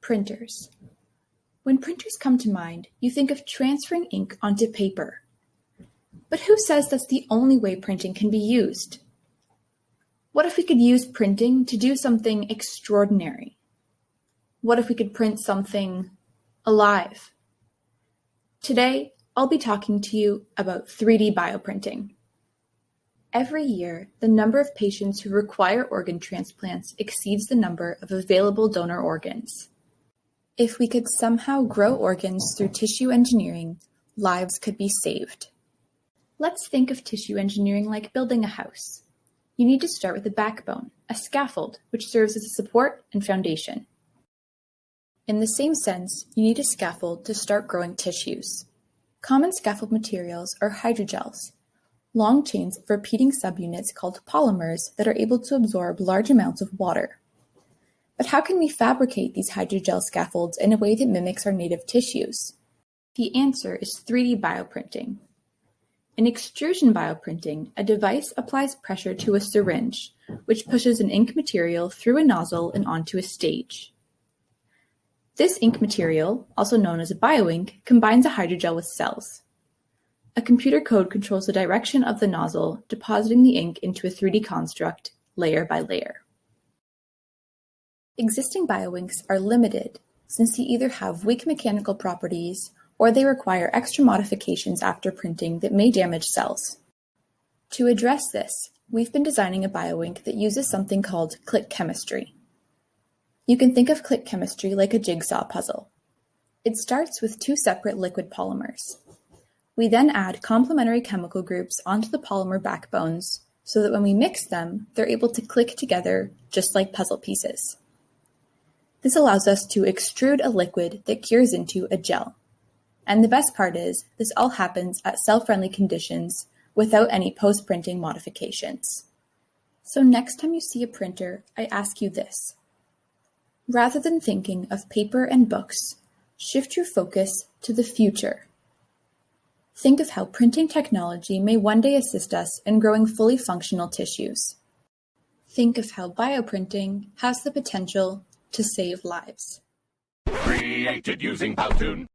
Printers. When printers come to mind, you think of transferring ink onto paper. But who says that's the only way printing can be used? What if we could use printing to do something extraordinary? What if we could print something alive? Today, I'll be talking to you about 3D bioprinting. Every year, the number of patients who require organ transplants exceeds the number of available donor organs. If we could somehow grow organs through tissue engineering, lives could be saved. Let's think of tissue engineering like building a house. You need to start with a backbone, a scaffold, which serves as a support and foundation. In the same sense, you need a scaffold to start growing tissues. Common scaffold materials are hydrogels, long chains of repeating subunits called polymers that are able to absorb large amounts of water. But how can we fabricate these hydrogel scaffolds in a way that mimics our native tissues? The answer is 3D bioprinting. In extrusion bioprinting, a device applies pressure to a syringe, which pushes an ink material through a nozzle and onto a stage. This ink material, also known as a bioink, combines a hydrogel with cells. A computer code controls the direction of the nozzle, depositing the ink into a 3D construct, layer by layer. Existing bioinks are limited, since they either have weak mechanical properties or they require extra modifications after printing that may damage cells. To address this, we've been designing a bioink that uses something called click chemistry. You can think of click chemistry like a jigsaw puzzle. It starts with two separate liquid polymers. We then add complementary chemical groups onto the polymer backbones so that when we mix them, they're able to click together just like puzzle pieces. This allows us to extrude a liquid that cures into a gel. And the best part is, this all happens at cell-friendly conditions without any post-printing modifications. So next time you see a printer, I ask you this. Rather than thinking of paper and books, shift your focus to the future. Think of how printing technology may one day assist us in growing fully functional tissues. Think of how bioprinting has the potential to save lives. Created using Powtoon.